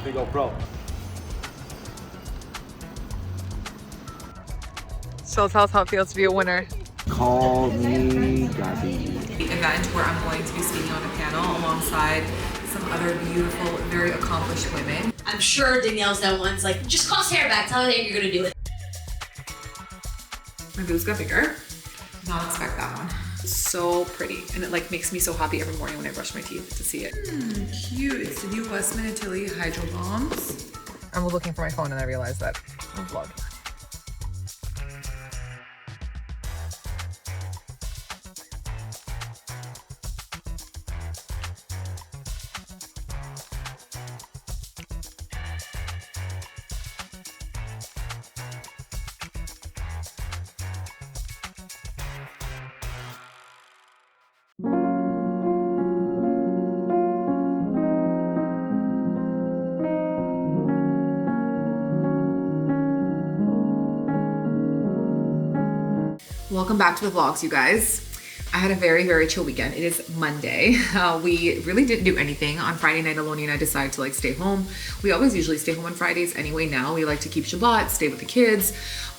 We go pro. So tell us how it feels to be a winner. Call Me Gaby. Event where I'm going to be speaking on a panel alongside some other beautiful, very accomplished women. I'm sure Danielle's that one's like, just toss hair back, tell her that you're gonna do it. My boobs got bigger. Did not expect that one. So pretty, and it like makes me so happy every morning when I brush my teeth to see it. Cute. It's the new West Manitoulin Hydro Bombs. I'm looking for my phone and I realized that I'm vlogging. Welcome back to the vlogs, you guys. I had a very, very chill weekend. It is Monday. We really didn't do anything. On Friday night, Aloni and I decided to like stay home. We always usually stay home on Fridays anyway. Now we like to keep Shabbat, stay with the kids,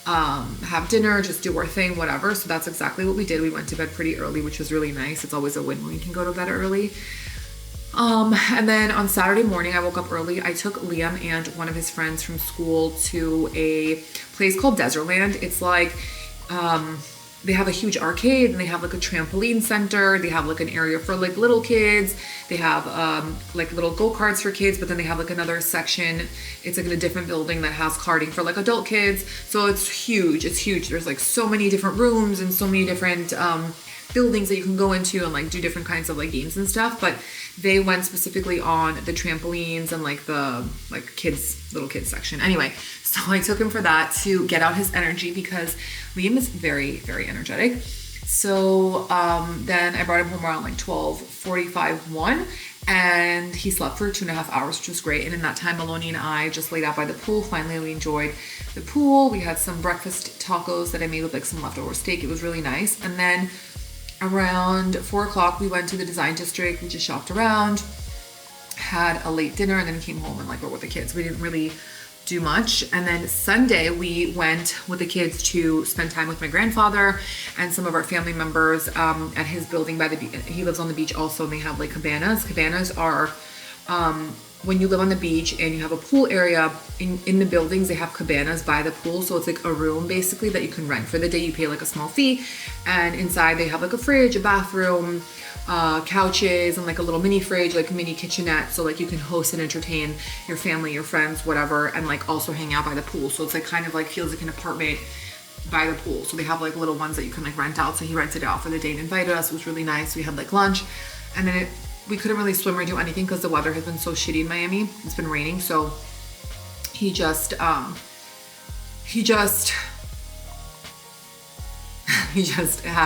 have dinner, just do our thing, whatever. So that's exactly what we did. We went to bed pretty early, which was really nice. It's always a win when you can go to bed early. And then on Saturday morning, I woke up early. I took Liam and one of his friends from school to a place called Desertland. It's like, they have a huge arcade and they have like a trampoline center. They have like an area for like little kids. They have like little go-karts for kids, but then they have like another section. It's like in a different building that has karting for like adult kids. So it's huge. It's huge. There's like so many different rooms and so many different buildings that you can go into and like do different kinds of like games and stuff. But they went specifically on the trampolines and like the like little kids section. Anyway, so I took him for that to get out his energy because Liam is very, very energetic. So then I brought him home around like 12:45, 1, and he slept for 2.5 hours, which was great. And in that time, Maloney and I just laid out by the pool. Finally, we enjoyed the pool. We had some breakfast tacos that I made with like some leftover steak. It was really nice. And then around 4 o'clock, we went to the design district. We just shopped around, had a late dinner, and then came home and like were with the kids. We didn't really do much. And then Sunday we went with the kids to spend time with my grandfather and some of our family members at his building by the beach. He lives on the beach also, and they have like cabanas. Cabanas are when you live on the beach and you have a pool area in the buildings, they have cabanas by the pool. So it's like a room basically that you can rent for the day. You pay like a small fee, and inside they have like a fridge, a bathroom, couches, and like a little mini fridge, like a mini kitchenette. So like you can host and entertain your family, your friends, whatever, and like also hang out by the pool. So it's like kind of like feels like an apartment by the pool. So they have like little ones that you can like rent out. So he rented it out for the day and invited us. It was really nice. We had like lunch, and then we couldn't really swim or do anything because the weather has been so shitty in Miami. It's been raining. So he just had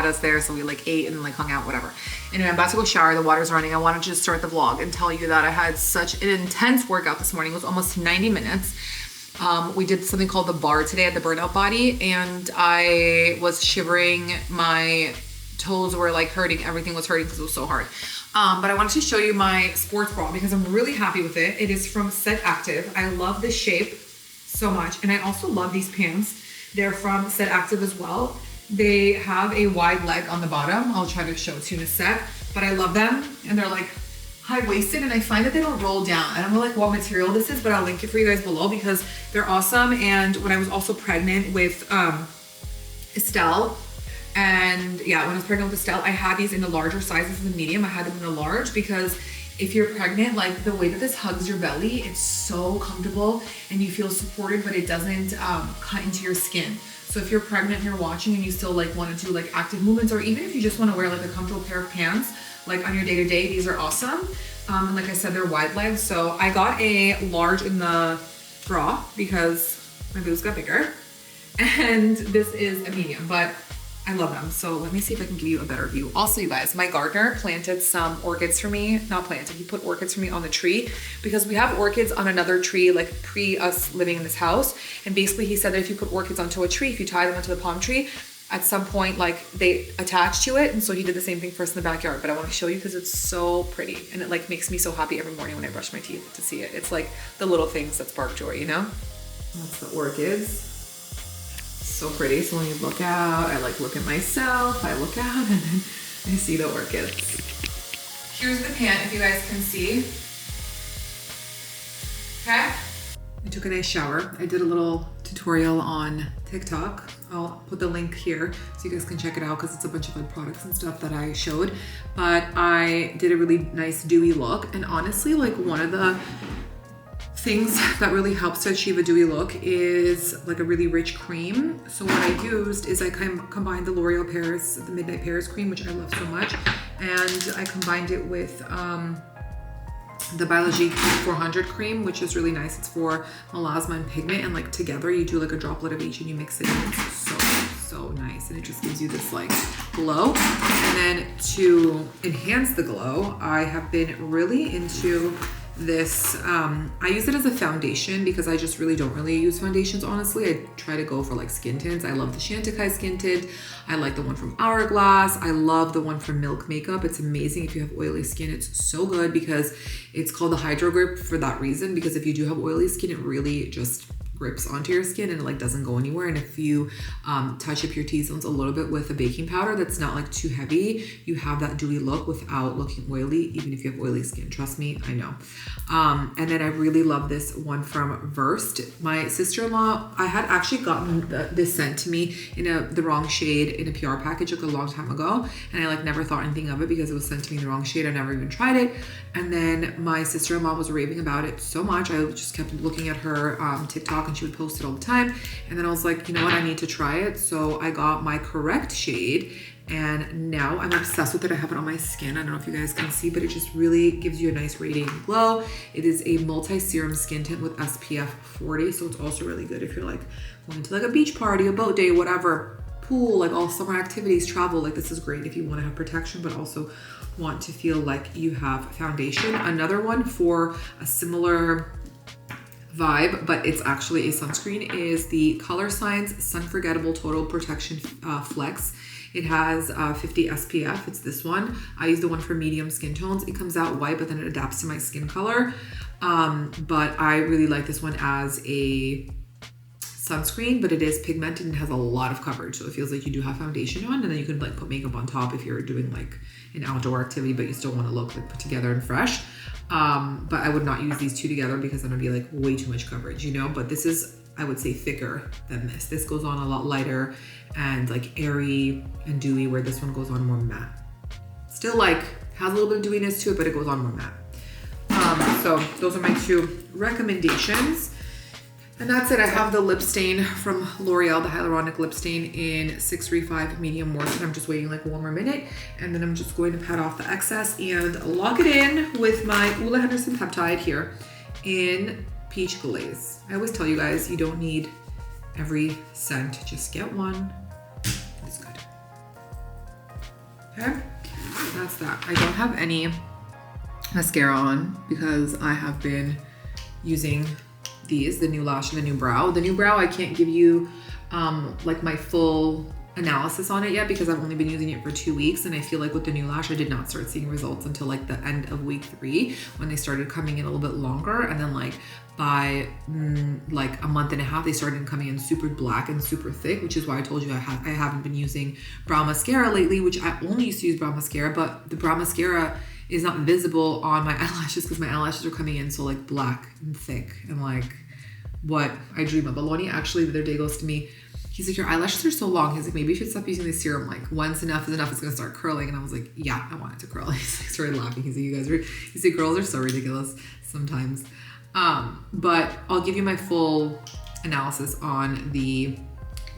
us there. So we like ate and like hung out, whatever. Anyway, I'm about to go shower. The water's running. I wanted to just start the vlog and tell you that I had such an intense workout this morning. It was almost 90 minutes. We did something called the bar today at the Burnout Body, and I was shivering. My toes were like hurting. Everything was hurting because it was so hard. But I wanted to show you my sports bra because I'm really happy with it. It is from Set Active. I love this shape so much. And I also love these pants. They're from Set Active as well. They have a wide leg on the bottom. I'll try to show it to you in a sec. But I love them. And they're like high-waisted, and I find that they don't roll down. I don't know like what material this is, but I'll link it for you guys below because they're awesome. And when I was also pregnant with Estelle, and yeah, when I was pregnant with Estelle, I had these in the larger sizes than medium. I had them in a large because if you're pregnant, like the way that this hugs your belly, it's so comfortable and you feel supported, but it doesn't cut into your skin. So if you're pregnant and you're watching and you still like want to do like active movements, or even if you just want to wear like a comfortable pair of pants, like on your day-to-day, these are awesome. And like I said, they're wide legs. So I got a large in the bra because my boobs got bigger. And this is a medium, but I love them. So let me see if I can give you a better view. Also, you guys, my gardener planted some orchids for me. Not planted, he put orchids for me on the tree because we have orchids on another tree, like pre us living in this house. And basically he said that if you put orchids onto a tree, if you tie them onto the palm tree, at some point, like they attached to it. And so he did the same thing for us in the backyard. But I want to show you because it's so pretty. And it like makes me so happy every morning when I brush my teeth to see it. It's like the little things that spark joy, you know? That's the orchids. So pretty. So when you look out, I like look at myself, I look out, and then I see the orchids. Here's the pant if you guys can see. Okay. I took a nice shower. I did a little tutorial on TikTok. I'll put the link here so you guys can check it out because it's a bunch of like products and stuff that I showed. But I did a really nice dewy look, and honestly, like one of the things that really helps to achieve a dewy look is like a really rich cream. So what I used is I combined the L'Oreal Paris, the Midnight Paris cream, which I love so much, and I combined it with the Biologique 400 cream, which is really nice. It's for melasma and pigment, and like together you do like a droplet of each and you mix it in. It's so nice, and it just gives you this like glow. And then to enhance the glow, I have been really into this. I use it as a foundation because I just really don't really use foundations, honestly. I try to go for like skin tints. I love the Chantecaille skin tint. I like the one from Hourglass. I love the one from Milk Makeup. It's amazing if you have oily skin. It's so good because it's called the Hydro Grip for that reason, because if you do have oily skin, it really just grips onto your skin and it like doesn't go anywhere. And if you touch up your T-zones a little bit with a baking powder that's not like too heavy, you have that dewy look without looking oily, even if you have oily skin. Trust me, I know. And then I really love this one from Versed. My sister-in-law, I had actually gotten this sent to me in the wrong shade in a PR package like a long time ago, and I like never thought anything of it because it was sent to me in the wrong shade. I never even tried it. And then my sister-in-law was raving about it so much. I just kept looking at her TikTok, and she would post it all the time. And then I was like, you know what, I need to try it. So I got my correct shade, and now I'm obsessed with it. I have it on my skin. I don't know if you guys can see, but it just really gives you a nice radiating glow. It is a multi-serum skin tint with SPF 40. So it's also really good if you're like going to like a beach party, a boat day, whatever, pool, like all summer activities, travel. Like this is great if you want to have protection, but also want to feel like you have foundation. Another one for a similar vibe, but it's actually a sunscreen, is the Color Science Sunforgettable Total Protection Flex. It has 50 SPF. It's this one. I use the one for medium skin tones. It comes out white, but then it adapts to my skin color. But I really like this one as a sunscreen, but it is pigmented and has a lot of coverage. So it feels like you do have foundation on, and then you can like put makeup on top if you're doing like an outdoor activity, but you still want to look like put together and fresh. But I would not use these two together because then it'd be like way too much coverage, you know? But this is, I would say, thicker than this. This goes on a lot lighter and like airy and dewy, where this one goes on more matte. Still like has a little bit of dewiness to it, but it goes on more matte. So those are my two recommendations. And that's it. I have the lip stain from L'Oreal, the hyaluronic lip stain in 635 medium moisture. I'm just waiting like one more minute, and then I'm just going to pat off the excess and lock it in with my Ula Henderson peptide here in Peach Glaze. I always tell you guys, you don't need every scent, just get one. It's good. Okay, that's that. I don't have any mascara on because I have been using these, the new lash and the new brow. The new brow, I can't give you like my full analysis on it yet because I've only been using it for 2 weeks, and I feel like with the new lash I did not start seeing results until like the end of week 3 when they started coming in a little bit longer, and then like by like a month and a half they started coming in super black and super thick, which is why I told you I haven't been using brow mascara lately, which I only used to use brow mascara, but the brow mascara is not visible on my eyelashes because my eyelashes are coming in so like black and thick and like what I dream of. But Lonnie actually the other day goes to me, he's like, your eyelashes are so long. He's like, maybe you should stop using this serum. Like once enough is enough, it's gonna start curling. And I was like, yeah, I want it to curl. He's like, started laughing. He's like, he said, girls are so ridiculous sometimes. But I'll give you my full analysis on the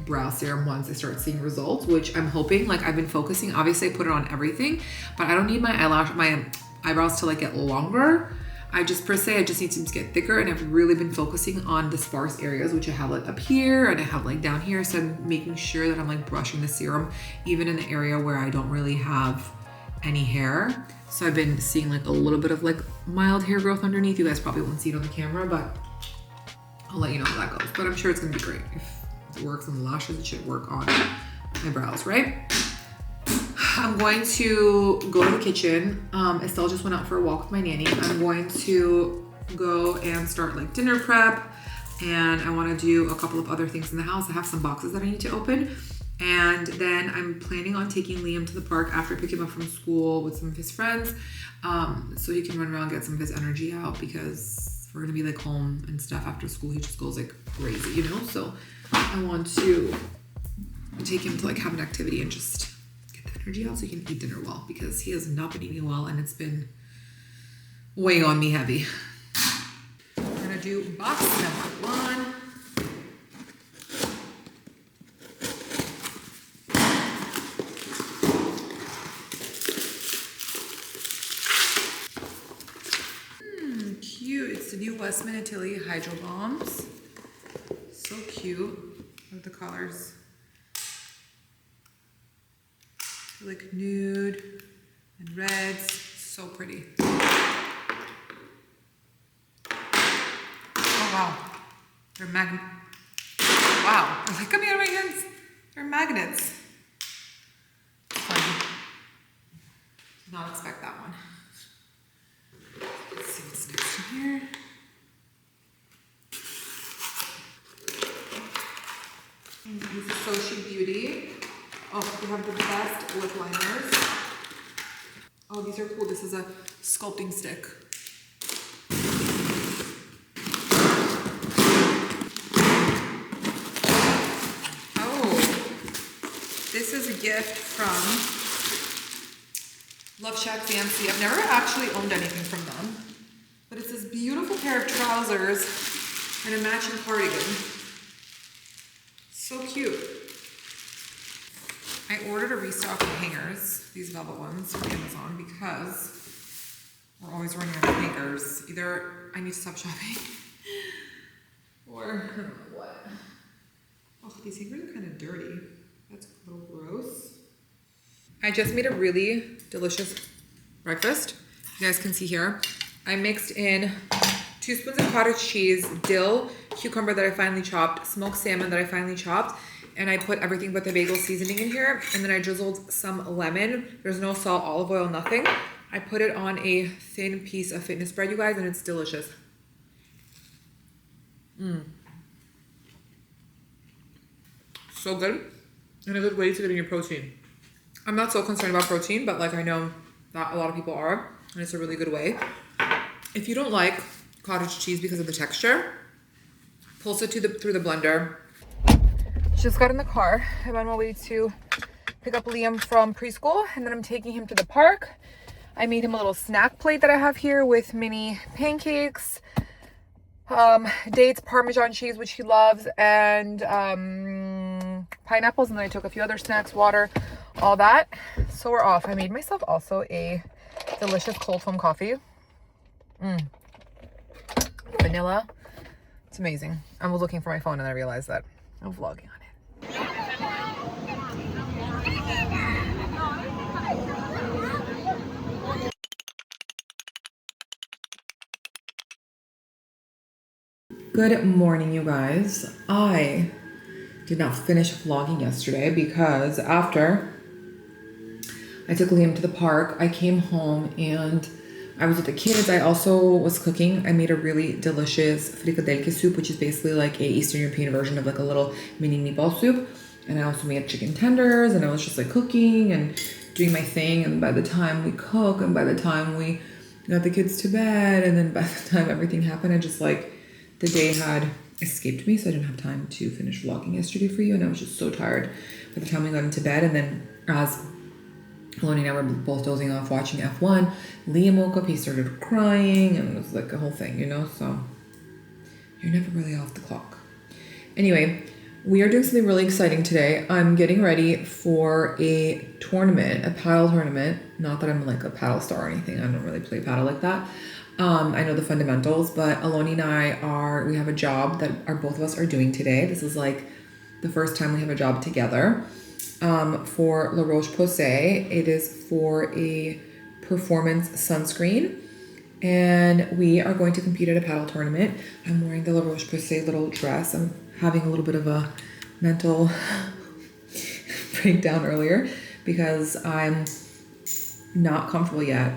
brow serum once I start seeing results, which I'm hoping. Like I've been focusing, obviously I put it on everything, but I don't need my eyebrows to like get longer. I just need to get thicker, and I've really been focusing on the sparse areas, which I have like up here and I have like down here. So I'm making sure that I'm like brushing the serum even in the area where I don't really have any hair. So I've been seeing like a little bit of like mild hair growth underneath. You guys probably won't see it on the camera, but I'll let you know how that goes. But I'm sure it's gonna be great. If it works on the lashes, it should work on my brows, right? I'm going to go to the kitchen. Estelle just went out for a walk with my nanny. I'm going to go and start like dinner prep, and I want to do a couple of other things in the house. I have some boxes that I need to open, and then I'm planning on taking Liam to the park after I pick him up from school with some of his friends, so he can run around and get some of his energy out, because we're gonna be like home and stuff after school. He just goes like crazy, you know? So I want to take him to like have an activity and just energy out so he can eat dinner well, because he has not been eating well and it's been weighing on me heavy. We're gonna do box number 1. Cute. It's the new Westman and Tilly Hydro Bombs. So cute. Love the colors. Like nude and reds, so pretty. Oh wow, they're wow, they're like coming out of my hands. They're magnets. Fun. Did not expect that one. Let's see what's next in here. This is Sochi Beauty. Oh, we have the best lip liners. Oh, these are cool. This is a sculpting stick. Oh, this is a gift from Love Shack Fancy. I've never actually owned anything from them, but it's this beautiful pair of trousers and a matching cardigan. So cute. I ordered a restock of hangers, these velvet ones from Amazon, because we're always running out of hangers. Either I need to stop shopping or I don't know what. Oh, these hangers are kind of dirty. That's a little gross. I just made a really delicious breakfast. You guys can see here. I mixed in 2 spoons of cottage cheese, dill, cucumber that I finely chopped, smoked salmon that I finely chopped, and I put everything but the bagel seasoning in here, and then I drizzled some lemon. There's no salt, olive oil, nothing. I put it on a thin piece of fitness bread, you guys, and it's delicious. So good, and a good way to get in your protein. I'm not so concerned about protein, but like I know that a lot of people are, and it's a really good way. If you don't like cottage cheese because of the texture, pulse it through the blender. Just got in the car. I'm on my way to pick up Liam from preschool, and then I'm taking him to the park. I made him a little snack plate that I have here with mini pancakes, dates, Parmesan cheese, which he loves, and pineapples, and then I took a few other snacks, water, all that. So we're off. I made myself also a delicious cold foam coffee. Vanilla. It's amazing. I was looking for my phone and I realized that I'm vlogging on it. Good morning, you guys. I did not finish vlogging yesterday because after I took Liam to the park, I came home and I was with the kids. I also was cooking. I made a really delicious fricadelke soup, which is basically like a Eastern European version of like a little mini meatball soup. And I also made chicken tenders, and I was just like cooking and doing my thing. And by the time we cook and by the time we got the kids to bed, and then by the time everything happened, I just like, the day had escaped me. So I didn't have time to finish vlogging yesterday for you. And I was just so tired by the time we got into bed. And then as Aloni and I were both dozing off watching F1. Liam woke up, he started crying, and it was like a whole thing, you know? So you're never really off the clock. Anyway, we are doing something really exciting today. I'm getting ready for a tournament, a paddle tournament. Not that I'm like a paddle star or anything. I don't really play paddle like that. I know the fundamentals, but Aloni and I we have a job that both of us are doing today. This is like the first time we have a job together. For La Roche-Posay. It is for a performance sunscreen, and we are going to compete at a paddle tournament. I'm wearing the La Roche-Posay little dress. I'm having a little bit of a mental breakdown earlier because I'm not comfortable yet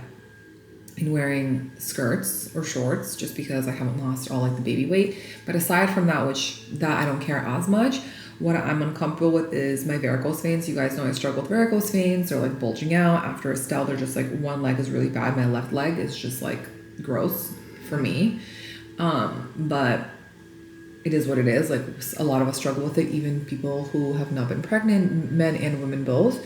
in wearing skirts or shorts just because I haven't lost all like the baby weight. But aside from that, that I don't care as much, what I'm uncomfortable with is my varicose veins. You guys know I struggle with varicose veins. They're like bulging out. After Estelle, they're just like one leg is really bad. My left leg is just like gross for me. But it is what it is. Like a lot of us struggle with it, even people who have not been pregnant, men and women both.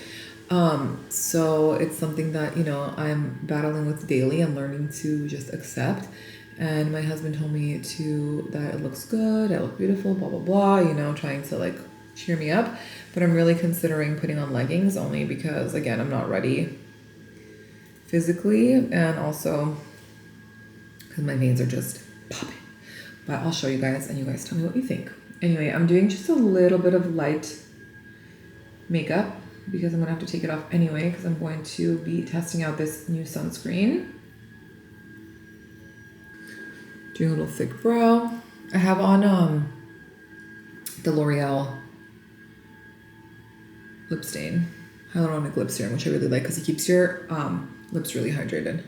So it's something that, you know, I'm battling with daily and learning to just accept. And my husband told me that it looks good, I look beautiful, blah, blah, blah, you know, trying to like cheer me up. But I'm really considering putting on leggings only because, again, I'm not ready physically and also because my veins are just popping. But I'll show you guys and you guys tell me what you think. Anyway, I'm doing just a little bit of light makeup because I'm gonna have to take it off anyway because I'm going to be testing out this new sunscreen. Doing a little thick brow. I have on the L'Oreal lip stain, hyaluronic lip serum, which I really like because it keeps your lips really hydrated.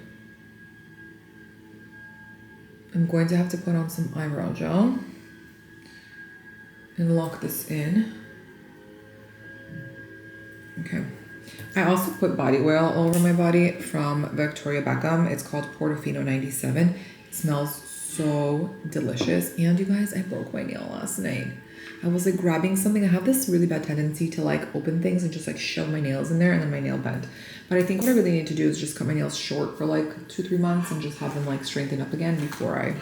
I'm going to have to put on some eyebrow gel and lock this in. Okay. I also put body oil all over my body from Victoria Beckham. It's called Portofino 97. It smells so delicious. And you guys, I broke my nail last night. I was like grabbing something. I have this really bad tendency to like open things and just like shove my nails in there and then my nail bent. But I think what I really need to do is just cut my nails short for like 2-3 months and just have them like straighten up again before I,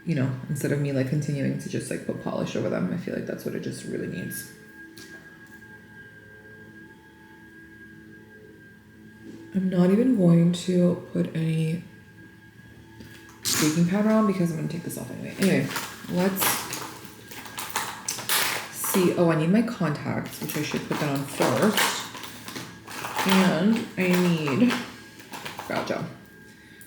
you know, instead of me like continuing to just like put polish over them. I feel like that's what it just really needs. I'm not even going to put any baking powder on because I'm going to take this off anyway. Anyway, let's see. Oh, I need my contacts, which I should put that on first. And I need brow gel.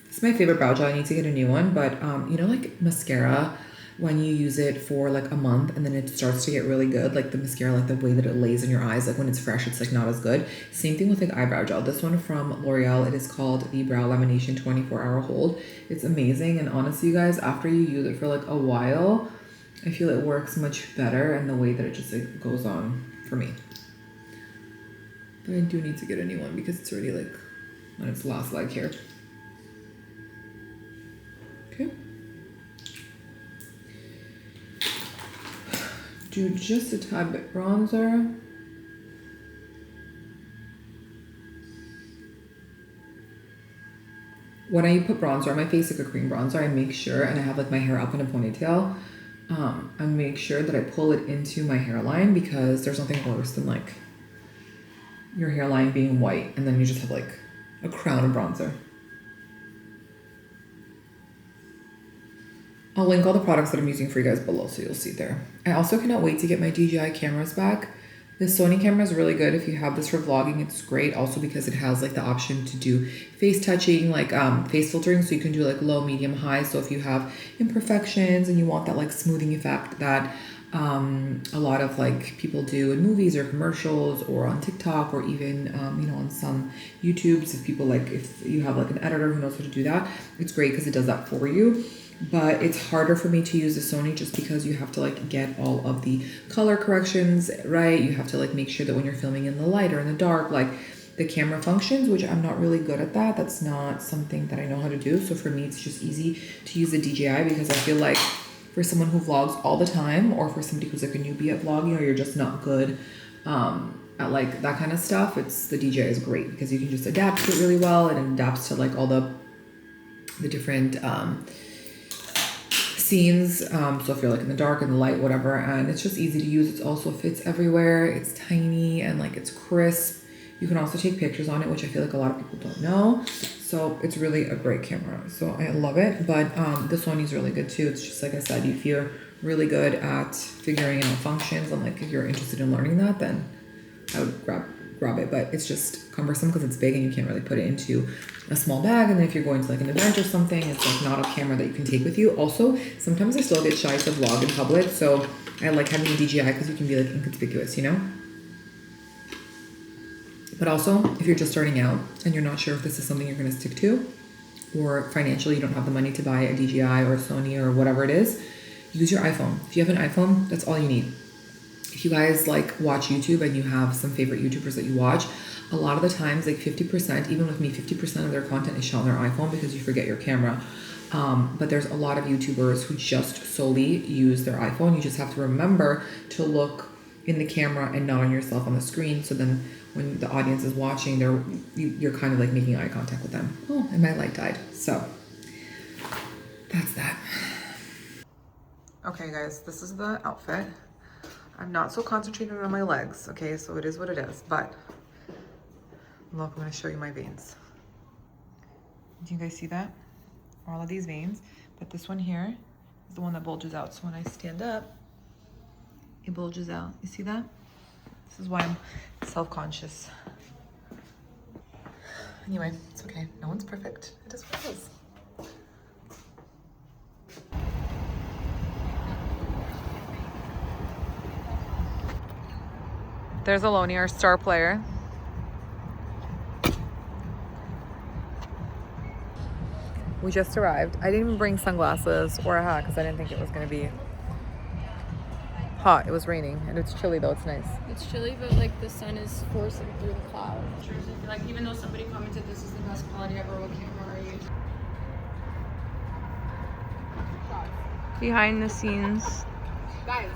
This is my favorite brow gel. I need to get a new one, but you know, like mascara, when you use it for like a month and then it starts to get really good, like the mascara, like the way that it lays in your eyes, like when it's fresh, it's like not as good. Same thing with like eyebrow gel. This one from L'Oreal, it is called the Brow Lamination 24-Hour Hold. It's amazing. And honestly, you guys, after you use it for like a while, I feel it works much better and the way that it just like goes on for me. But I do need to get a new one because it's already like on its last leg here. Okay. Do just a tad bit bronzer. When I put bronzer on my face, like a cream bronzer, I make sure, and I have like my hair up in a ponytail, I make sure that I pull it into my hairline because there's nothing worse than like your hairline being white and then you just have like a crown of bronzer. I'll link all the products that I'm using for you guys below so you'll see there. I also cannot wait to get my DJI cameras back. The Sony camera is really good. If you have this for vlogging, it's great. Also because it has like the option to do face touching, like face filtering. So you can do like low, medium, high. So if you have imperfections and you want that like smoothing effect that a lot of like people do in movies or commercials or on TikTok or even, you know, on some YouTubes, if you have like an editor who knows how to do that, it's great because it does that for you. But it's harder for me to use the Sony just because you have to like get all of the color corrections right. You have to like make sure that when you're filming in the light or in the dark, like the camera functions, which I'm not really good at that. That's not something that I know how to do. So for me, it's just easy to use the DJI because I feel like for someone who vlogs all the time or for somebody who's like a newbie at vlogging or you're just not good at like that kind of stuff, the DJI is great because you can just adapt to it really well and it adapts to like all the different scenes, so if you're like in the dark, in the light, whatever, and it's just easy to use. It also fits everywhere. It's tiny and like it's crisp. You can also take pictures on it, which I feel like a lot of people don't know. So it's really a great camera. So I love it. But the Sony's really good too. It's just like I said, if you're really good at figuring out functions and like if you're interested in learning that, then I would grab it. But it's just cumbersome because it's big and you can't really put it into a small bag. And then if you're going to like an event or something, it's like not a camera that you can take with you. Also, sometimes I still get shy to vlog in public. So I like having a DJI because you can be like inconspicuous, you know? But also, if you're just starting out and you're not sure if this is something you're going to stick to, or financially you don't have the money to buy a DJI or a Sony or whatever it is, use your iPhone. If you have an iPhone, that's all you need. If you guys like watch YouTube and you have some favorite YouTubers that you watch, a lot of the times, like 50%, even with me, 50% of their content is shot on their iPhone because you forget your camera. But there's a lot of YouTubers who just solely use their iPhone. You just have to remember to look in the camera and not on yourself on the screen. So then when the audience is watching, you're kind of like making eye contact with them. Oh, and my light died. So that's that. Okay, guys, this is the outfit. I'm not so concentrated on my legs, okay? So it is what it is. But look, I'm going to show you my veins. Do you guys see that? All of these veins. But this one here is the one that bulges out. So when I stand up, it bulges out. You see that? This is why I'm self-conscious. Anyway, it's okay. No one's perfect. It is what it is. There's Aloni, our star player. We just arrived. I didn't even bring sunglasses or a hat because I didn't think it was going to be hot. It was raining and it's chilly though. It's nice. It's chilly, but like the sun is forcing through the clouds. Like even though somebody commented this is the best quality ever, what camera are you? Behind the scenes. Guys,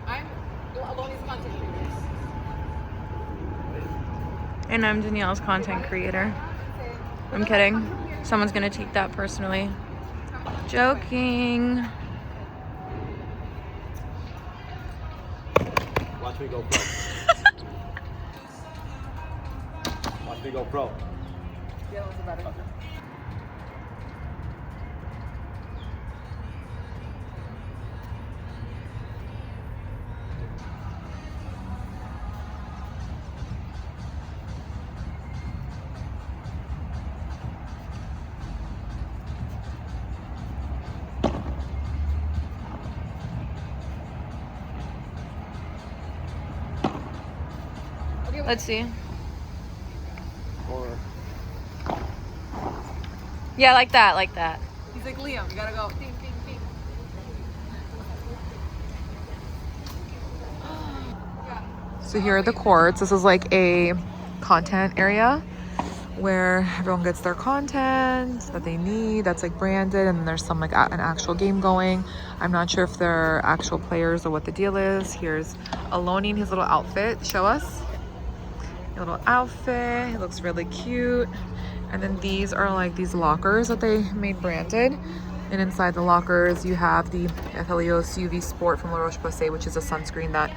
I'm Aloni's content creator. And I'm Danielle's content creator. I'm kidding. Someone's gonna take that personally. Joking. Watch me go pro. Watch me go pro. Yeah, that was better. Okay. Let's see. Or Yeah, like that, like that. He's like, Liam, you gotta go. Ding, ding, ding. So here are the courts. This is like a content area where everyone gets their content that they need that's like branded, and then there's some like an actual game going. I'm not sure if they're actual players or what the deal is. Here's Aloni in his little outfit. Show us your little outfit. It looks really cute. And then these are like these lockers that they made branded, and inside the lockers you have the Athelios UV Sport from Roche-Posay, which is a sunscreen that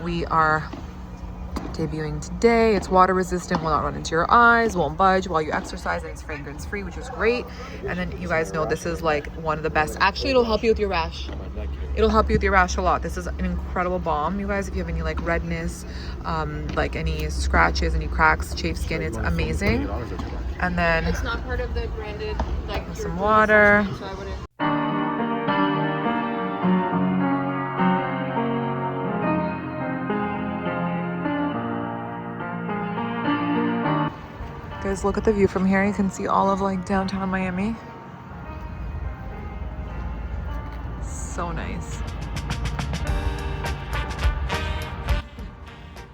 we are debuting today. It's water resistant, will not run into your eyes, won't budge while you exercise, and it's fragrance free, which is great. And then you guys know this is like one of the best. Actually, it'll help you with your rash. It'll help you with your rash a lot. This is an incredible balm, you guys. If you have any like redness, like any scratches, any cracks, chafed skin, it's amazing. And then It's not part of the branded, like some water. So I wouldn't. Guys, look at the view from here. You can see all of like downtown Miami. So nice.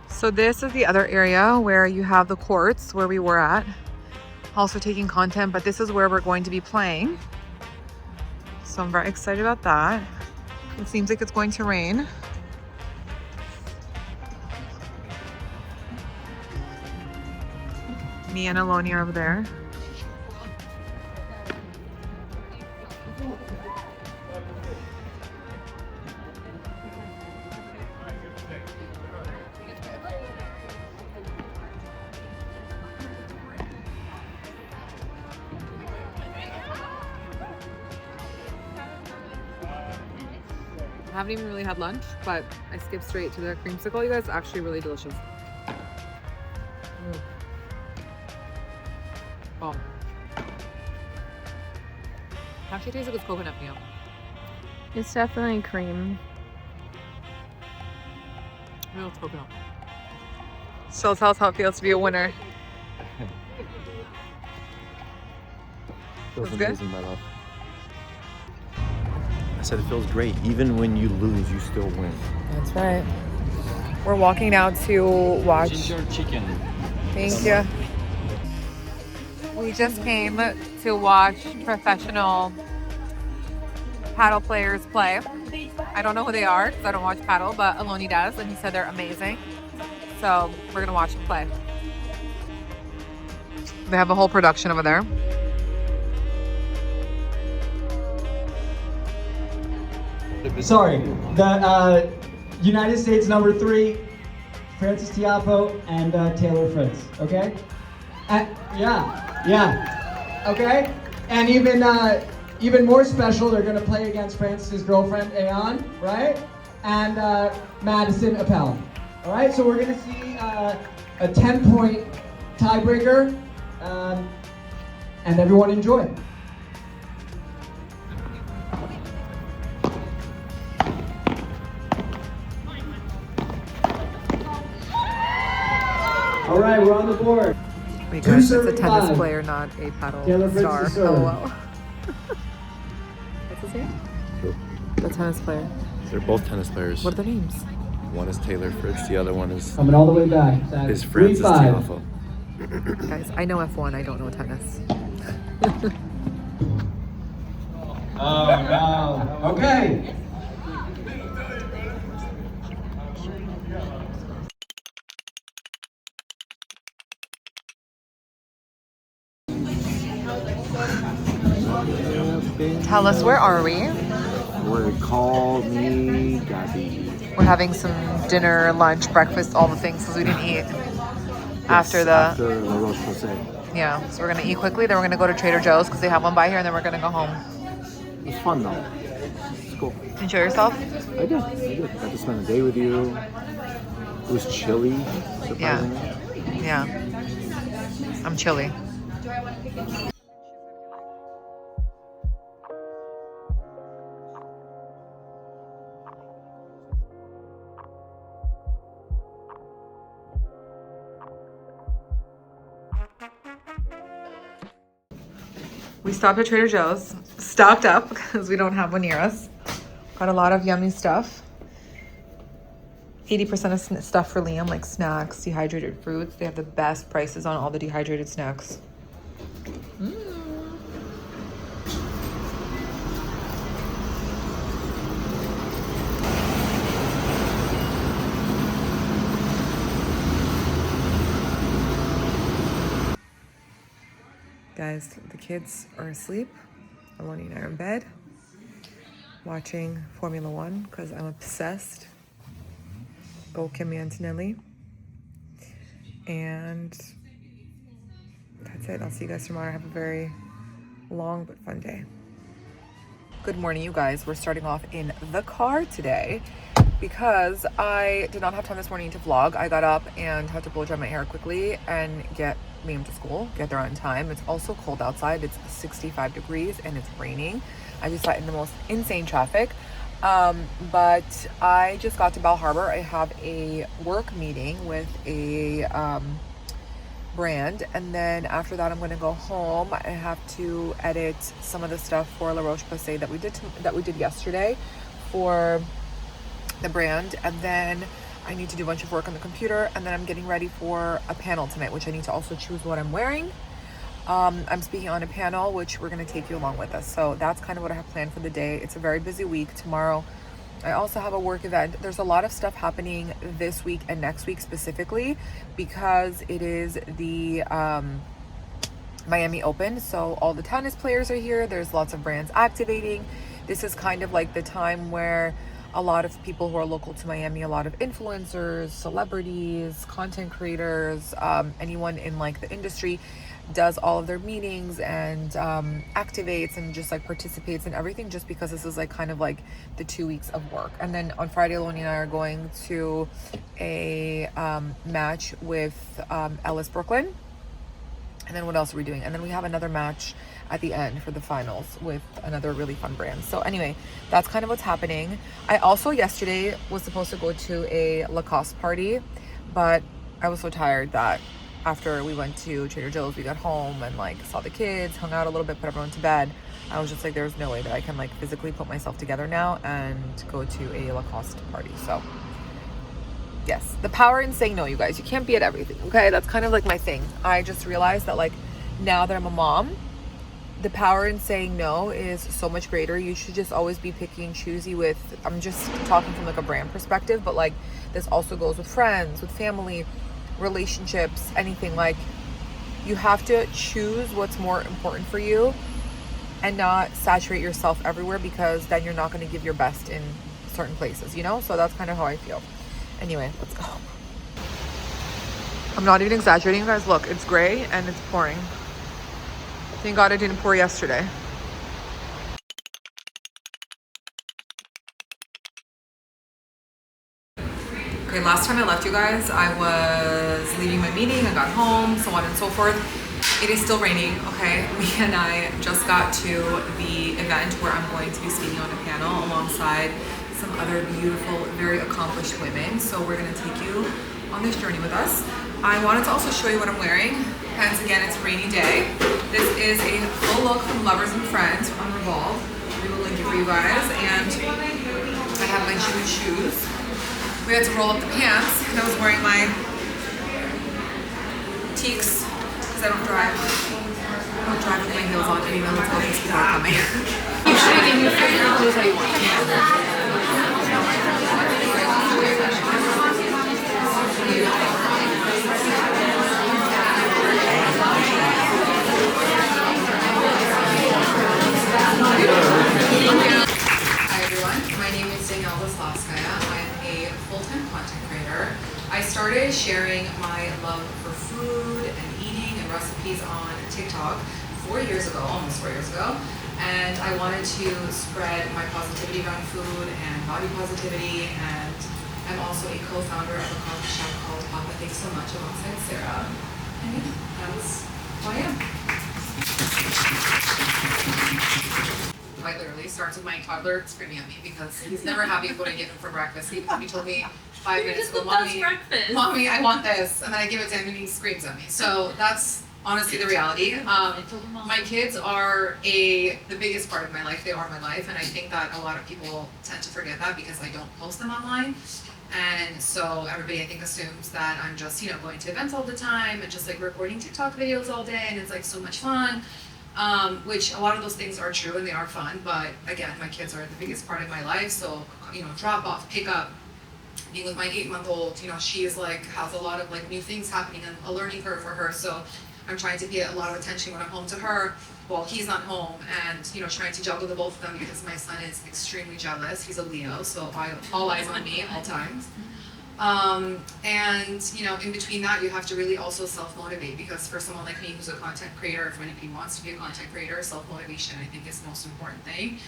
So this is the other area where you have the courts where we were at. Also taking content, but this is where we're going to be playing. So I'm very excited about that. It seems like it's going to rain. Me and Aloni are over there. I haven't even really had lunch, but I skipped straight to the creamsicle. You guys, it's actually really delicious. Bomb. Actually tastes like it's coconut meal. It's definitely cream. No, it's coconut. So tell us how it feels to be a winner. Feels Feels good? amazing, my love. I said it feels great. Even when you lose, you still win. That's right. We're walking now to watch. Ginger chicken. Thank you. We just came to watch professional paddle players play. I don't know who they are because I don't watch paddle, but Aloni does, and he said they're amazing. So we're gonna watch them play. They have a whole production over there. Sorry, the United States number 3, Francis Tiafoe and Taylor Fritz. Okay, yeah. Okay, and even more special, they're gonna play against Francis's girlfriend Aeon, right? And Madison Appel. All right, so we're gonna see a 10-point tiebreaker, and everyone enjoy. All right, we're on the board. Wait, guys, it's a 275. tennis player, not a paddle Taylor Fritz star. to serve. LOL. What's his name? Who? The tennis player. They're both tennis players. What are their names? One is Taylor Fritz, the other one is Coming all the way back. is Francis 3-5. Tiafoe. Guys, I know F1, I don't know tennis. Oh no. Okay. Tell us, where are we? We're Call Me Gaby. We're having some dinner, lunch, breakfast, all the things because we didn't eat after the Roche-Posay. yeah. So we're gonna eat quickly. Then we're gonna go to Trader Joe's because they have one by here, and then we're gonna go home. It was fun though. It's cool. Enjoy yourself. I did. Got to spend a day with you. It was chilly, surprisingly. Yeah. I'm chilly. We stopped at Trader Joe's, stocked up because we don't have one near us. Got a lot of yummy stuff. 80% of stuff for Liam, like snacks, dehydrated fruits. They have the best prices on all the dehydrated snacks. Guys, the kids are asleep. Aloni and I are in bed watching Formula One because I'm obsessed. Go Kimi Antonelli. And that's it. I'll see you guys tomorrow. Have a very long but fun day. Good morning, you guys. We're starting off in the car today because I did not have time this morning to vlog. I got up and had to blow dry my hair quickly and get Liam to school, get there on time. It's also cold outside. It's 65 degrees and it's raining. I just sat in the most insane traffic. But I just got to Bal Harbour. I have a work meeting with a brand, and then after that I'm going to go home. I have to edit some of the stuff for La Roche-Posay that we did yesterday for the brand, and then I need to do a bunch of work on the computer, and then I'm getting ready for a panel tonight, which I need to also choose what I'm wearing. I'm speaking on a panel, which we're going to take you along with us. So that's kind of what I have planned for the day. It's a very busy week. Tomorrow, I also have a work event. There's a lot of stuff happening this week and next week specifically because it is the Miami Open. So all the tennis players are here. There's lots of brands activating. This is kind of like the time where a lot of people who are local to Miami, a lot of influencers, celebrities, content creators, anyone in like the industry does all of their meetings and activates and just like participates in everything, just because this is like kind of like the 2 weeks of work. And then on Friday, Aloni and I are going to a match with Ellis Brooklyn. And then what else are we doing? And then we have another match at the end for the finals with another really fun brand. So anyway, that's kind of what's happening. I also yesterday was supposed to go to a Lacoste party, but I was so tired that after we went to Trader Joe's, we got home and like saw the kids, hung out a little bit, put everyone to bed. I was just like, there's no way that I can like physically put myself together now and go to a Lacoste party. So yes, the power in saying no, you guys. You can't be at everything, okay? That's kind of like my thing. I just realized that like now that I'm a mom, the power in saying no is so much greater. You should just always be picky and choosy with, I'm just talking from like a brand perspective, but like this also goes with friends, with family, relationships, anything. Like you have to choose what's more important for you and not saturate yourself everywhere, because then you're not going to give your best in certain places, you know? So that's kind of how I feel. Anyway, let's go. I'm not even exaggerating, you guys. Look, it's gray and it's pouring. Thank God it didn't pour yesterday. Okay, last time I left you guys, I was leaving my meeting, I got home, so on and so forth. It is still raining, okay? Me and I just got to the event where I'm going to be speaking on a panel alongside some other beautiful, very accomplished women. So we're gonna take you on this journey with us. I wanted to also show you what I'm wearing. Hence again, it's a rainy day. This is a full look from Lovers and Friends from Revolve. We will link it for you guys. And I have my Jimmy shoes. We had to roll up the pants, and I was wearing my Teeks, because I don't drive. I don't drive with my heels on, even though it's all these people are coming. You should have given me clothes that you want. Hi everyone, my name is Danielle Wyslavskaya. I'm a full-time content creator. I started sharing my love for food and eating and recipes on TikTok 4 years ago, almost 4 years ago. And I wanted to spread my positivity around food and body positivity. And I'm also a co-founder of a coffee shop called Papa Thanks So Much alongside Sarah. And yeah, that's who I am. I literally starts with my toddler screaming at me because he's never happy with what I give him for breakfast. He told me 5 minutes ago, Mommy, I want this. And then I give it to him and he screams at me. So that's honestly the reality. My kids are the biggest part of my life. They are my life. And I think that a lot of people tend to forget that because I don't post them online. And so everybody, I think, assumes that I'm just, going to events all the time and just like recording TikTok videos all day. And it's like so much fun. Which a lot of those things are true and they are fun, but again, my kids are the biggest part of my life. So, drop off, pick up, being with my 8-month-old, she is like, has a lot of like new things happening and a learning curve for her. So I'm trying to get a lot of attention when I'm home to her while he's not home, and, trying to juggle the both of them because my son is extremely jealous. He's a Leo, so all eyes on me all times. And in between that, you have to really also self-motivate, because for someone like me who's a content creator, if anybody wants to be a content creator, self-motivation I think is the most important thing.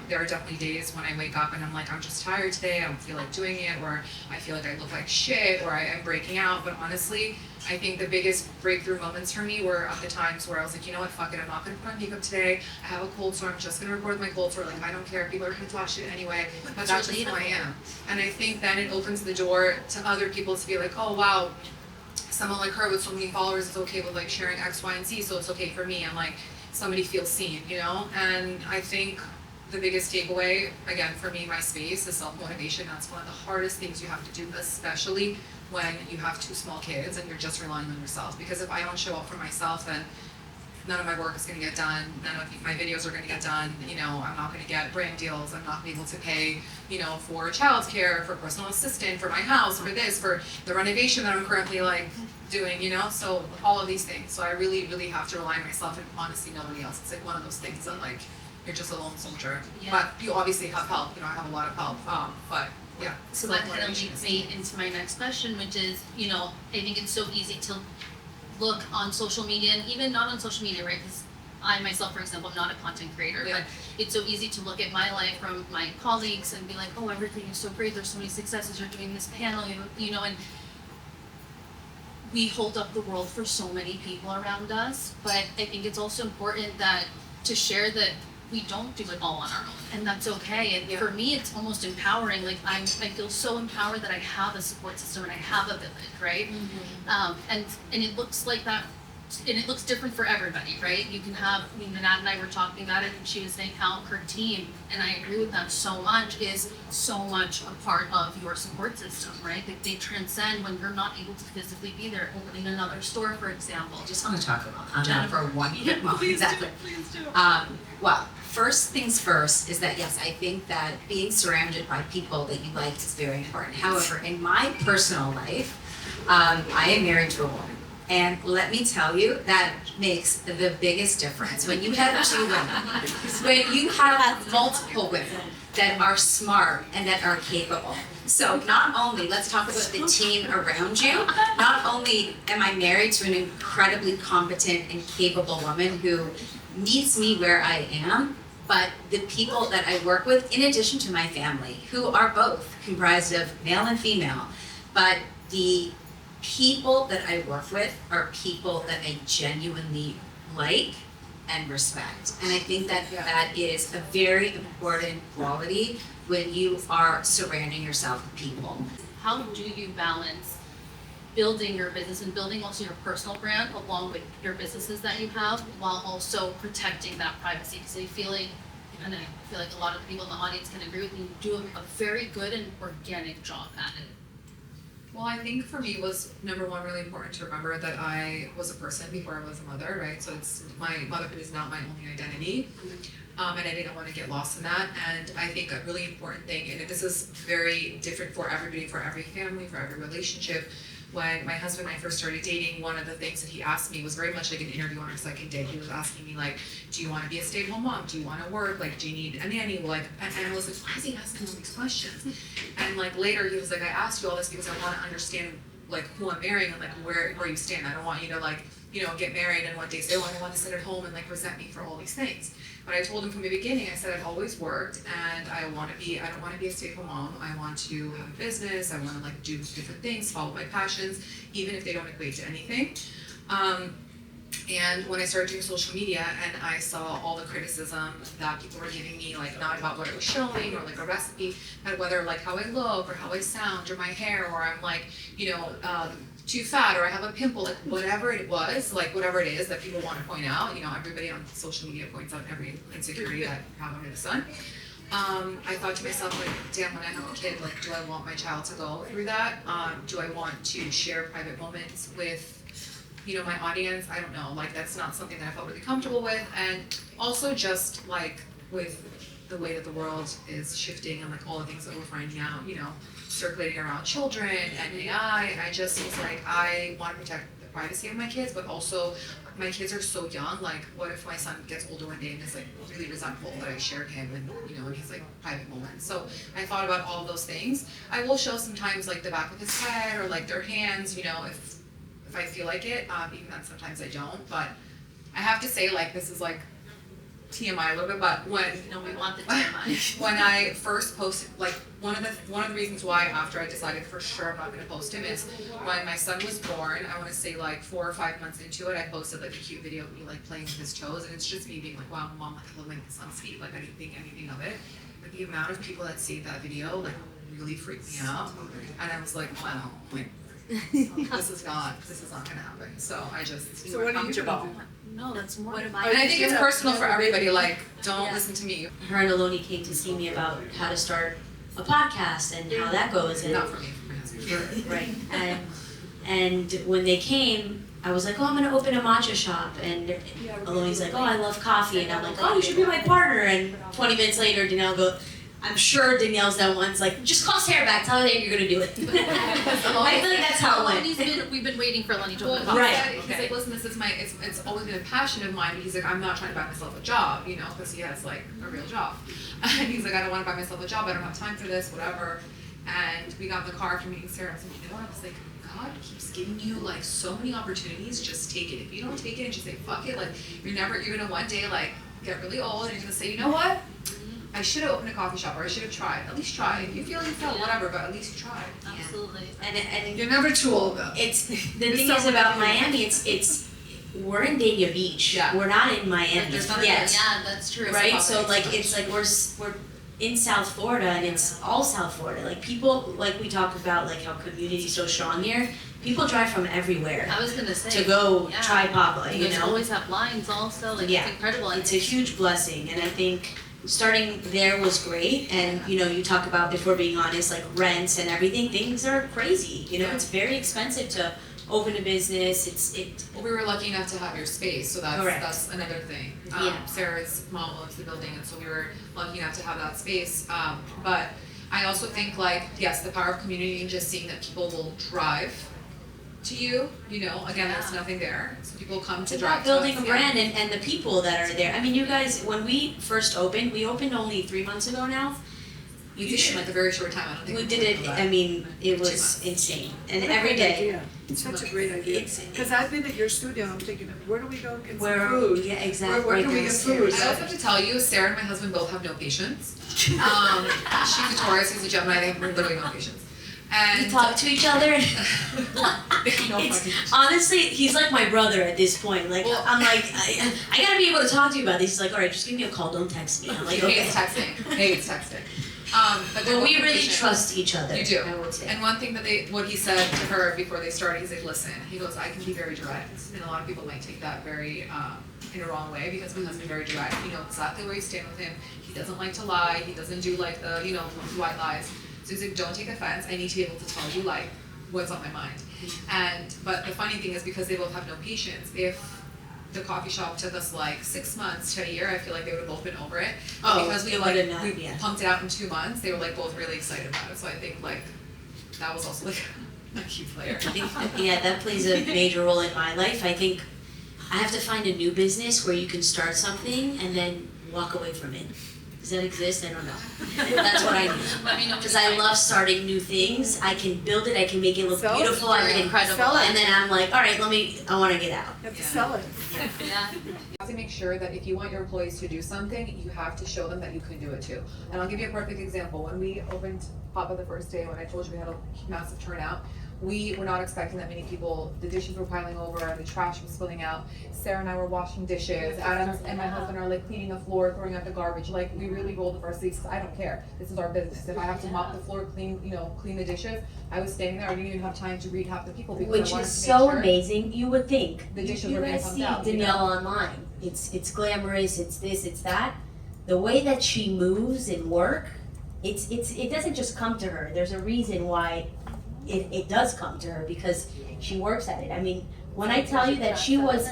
There are definitely days when I wake up and I'm like, I'm just tired today, I don't feel like doing it, or I feel like I look like shit, or I am breaking out. But honestly, I think the biggest breakthrough moments for me were at the times where I was like, you know what, fuck it, I'm not gonna put on makeup today. I have a cold sore, I'm just gonna record my cold sore. Like, I don't care, people are gonna talk shit anyway. But that's just who I am. And I think then it opens the door to other people to be like, oh wow, someone like her with so many followers is okay with like sharing X, Y, and Z, so it's okay for me. And like, somebody feels seen, And I think the biggest takeaway, again, for me, my space is self-motivation. That's one of the hardest things you have to do, especially when you have 2 small kids and you're just relying on yourself. Because if I don't show up for myself, then none of my work is going to get done. None of my videos are going to get done. I'm not going to get brand deals. I'm not able to pay, for childcare, for personal assistant, for my house, for this, for the renovation that I'm currently like doing, So all of these things. So I really, really have to rely on myself and honestly nobody else. It's like one of those things that like, you're just a lone soldier. Yeah. But you obviously have help. I have a lot of help. But yeah. So that kind of leads me into my next question, which is, I think it's so easy to look on social media, and even not on social media, right? Because I myself, for example, I'm not a content creator, but it's so easy to look at my life from my colleagues and be like, oh, everything is so great. There's so many successes. You're doing this panel, and we hold up the world for so many people around us. But I think it's also important that to share that we don't do it all on our own, and that's okay. And for me, it's almost empowering. Like I feel so empowered that I have a support system and I have a village, right? And it looks like that, and it looks different for everybody, right? You can have, Nat and I were talking about it, and she was saying how her team, and I agree with that so much, is so much a part of your support system, right? They transcend when you're not able to physically be there, opening another store, for example. Just want to talk about that for one minute. Please Exactly. do, please do. Well, first things first is that yes, I think that being surrounded by people that you like is very important. However, in my personal life, I am married to a woman. And let me tell you, that makes the biggest difference. When you have two women, when you have multiple women that are smart and that are capable. So not only, let's talk about the team around you, not only am I married to an incredibly competent and capable woman who meets me where I am, but the people that I work with, in addition to my family, who are both comprised of male and female, but the people that I work with are people that I genuinely like and respect. And I think that that is a very important quality when you are surrounding yourself with people. How do you balance building your business and building also your personal brand along with your businesses that you have, while also protecting that privacy? Because I feel like a lot of the people in the audience can agree with me, you do a very good and organic job at it. Well, I think for me it was, number one, really important to remember that I was a person before I was a mother, right? So it's, my motherhood is not my only identity. And I didn't want to get lost in that. And I think a really important thing, and this is very different for everybody, for every family, for every relationship. When my husband and I first started dating, one of the things that he asked me was very much like an interview on our second date. He was asking me like, do you want to be a stay-at-home mom? Do you want to work? Like, do you need a nanny? Like, and I was like, why is he asking all these questions? And like later he was like, I asked you all this because I want to understand like who I'm marrying and like where you stand. I don't want you to like, get married and one day say, oh, I want to sit at home and like resent me for all these things. But I told him from the beginning, I said I've always worked and I don't want to be a stay-at-home mom. I want to have a business. I want to like do different things, follow my passions, even if they don't equate to anything. And when I started doing social media and I saw all the criticism that people were giving me, like not about what I was showing or like a recipe, but whether like how I look or how I sound or my hair, or I'm like, too fat, or I have a pimple, like whatever it was, like whatever it is that people want to point out, everybody on social media points out every insecurity that you have under the sun. I thought to myself, like, damn, when I have a kid, like, do I want my child to go through that? Do I want to share private moments with, my audience? I don't know, like, that's not something that I felt really comfortable with. And also just like with the way that the world is shifting and like all the things that we're finding out, circulating around children and AI, I just was like, I want to protect the privacy of my kids, but also my kids are so young. Like, what if my son gets older one day and is like really resentful that I shared him and and he's like private moments. So I thought about all of those things. I will show sometimes like the back of his head or like their hands, if I feel like it. Even then sometimes I don't. But I have to say, like, this is like TMI a little bit, but when we want the TMI. When I first posted, like one of the reasons why after I decided for sure I'm not going to post him is when my son was born. I want to say like 4 or 5 months into it, I posted like a cute video of me like playing with his toes, and it's just me being like, wow, mom, like I love my son's feet. Like I didn't think anything of it, but the amount of people that see that video like really freaked me out, and I was like, wow, like this is not going to happen. So I just So what are you gonna do? No, that's more. and I think it's personal for everybody. Like, don't listen to me. Her and Aloni came to see me about how to start a podcast and how that goes. And Not for me, for my husband. right. And when they came, I was like, oh, I'm gonna open a matcha shop. And Aloni's like, oh, I love coffee. And I'm like, oh, you should be my partner. And 20 minutes later, Danielle goes, I'm sure Danielle's that one's like, just call Sarah back, tell her that you're gonna do it. I feel like that's how it went. We've been waiting for Lenny to Well, open up. Right. He's like, listen, this is it's always been a passion of mine. But he's like, I'm not trying to buy myself a job, because he has like a real job. And he's like, I don't want to buy myself a job. I don't have time for this, whatever. And we got in the car after meeting Sarah. I was like, I was like, God keeps giving you like so many opportunities. Just take it. If you don't take it and just say fuck it, like you're gonna one day like get really old and you're gonna say, you know what? I should have opened a coffee shop, or I should have tried. At least try. If you feel you fail, whatever, but at least you tried. Absolutely. And You're never too old though. it's the thing is about Miami, it's we're in Dania Beach. Yeah. We're not in Miami There's nothing yet. yeah, that's true. Right? So like it's like we're in South Florida, and it's all South Florida. Like people, like we talk about like how community's so strong here. People drive from everywhere I was gonna say to go try Padle, you you guys know? always have lines also, like Yeah. it's incredible. And It's a huge blessing, and I think starting there was great. And you know, you talk about, if we're being honest, like rents and everything, things are crazy. You know, it's very expensive to open a business. Well, we were lucky enough to have your space, so Correct. that's another thing. Yeah. Sarah's mom owns the building, and so we were lucky enough to have that space. But I also think like, yes, the power of community and just seeing that people will drive to you, you know, again, there's nothing there, so people come to It's drive about building to a us. brand and the people that are there. I mean, you guys, when we first opened, we opened only 3 months ago now. You did it in like a very short time, I don't think. We people did it, know that. I mean, it 2 was months. insane. And What a every great day. idea. It's such a great idea. Because I've been at your studio, I'm thinking, where do we go get some food? Yeah, exactly. Where can we get food? I also have to tell you, Sarah and my husband both have no patience. She's a Taurus, he's a Gemini, they have literally no patience. And We talk to each other. they have no It's, fucking honestly, he's like my brother at this point. Like, Well- I'm like, I gotta be able to talk to you about this. He's like, all right, just give me a call, don't text me. I'm like, He okay. hates texting. Hates texting. But they're But we both really patient. trust each other. You do. I would say. And one thing that what he said to her before they started, he's like, listen, he goes, I can be very direct. And a lot of people might take that very in a wrong way because my husband's very direct. He knows exactly where you stand with him. He doesn't like to lie. He doesn't do like the, you know, white lies. So he's like, don't take offense. I need to be able to tell you like what's on my mind. But the funny thing is because they both have no patience, if the coffee shop took us like 6 months to a year, I feel like they would have both been over it. But Oh, because we it like would've not, we yeah. pumped it out in 2 months, they were like both really excited about it. So I think like that was also like a key player. I think that plays a major role in my life. I think I have to find a new business where you can start something and then walk away from it. Does that exist? I don't know. That's what I need. Let me know. Because I love starting new things. I can build it, I can make it look Sell it? beautiful, I can Incredible. Sell it. and then I'm like, all right, I want to get out. You have to sell it. Yeah. You have to make sure that if you want your employees to do something, you have to show them that you can do it too. And I'll give you a perfect example. When we opened Papa the first day, when I told you we had a massive turnout, we were not expecting that many people. The dishes were piling over, the trash was spilling out. Sarah and I were washing dishes. Adam and my husband are like cleaning the floor, throwing out the garbage. Like we really rolled up our sleeves. I don't care. This is our business. If I have to mop the floor, clean the dishes. I was standing there. I didn't even have time to read half the people because Which I wanted is to make so sure. amazing. You would think. The dishes you were being guys pumped see out, you Danielle know? online. It's glamorous. It's this. It's that. The way that she moves and work, it doesn't just come to her. There's a reason why it does come to her because she works at it. I mean, when I tell you that she was,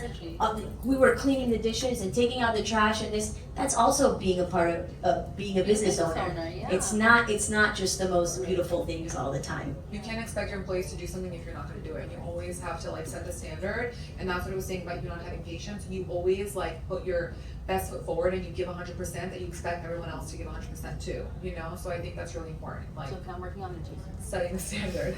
we were cleaning the dishes and taking out the trash and this, that's also being a part of being a business owner. Yeah. It's not just the most beautiful things all the time. You can't expect your employees to do something if you're not going to do it. You always have to like set the standard, and that's what I was saying about you not having patience. You always like put your best foot forward, and you give 100% that you expect everyone else to give 100% too. You know, so I think that's really important. Like So I'm working on the juice. setting the standard.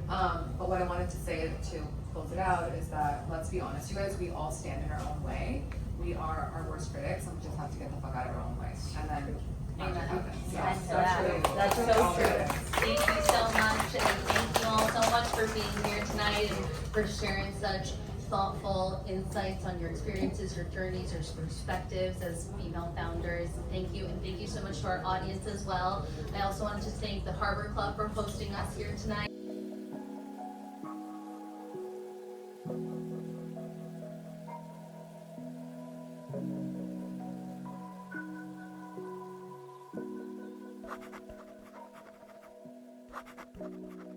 But what I wanted to say to close it out is that let's be honest, you guys. We all stand in our own way. We are our worst critics, and we just have to get the fuck out of our own way, and then magic happens. So That's so true. Thank you so much, and thank you all so much for being here tonight and for sharing such thoughtful insights on your experiences, your journeys, your perspectives as female founders. Thank you, and thank you so much to our audience as well. I also wanted to thank the Harbor Club for hosting us here tonight. Thank you.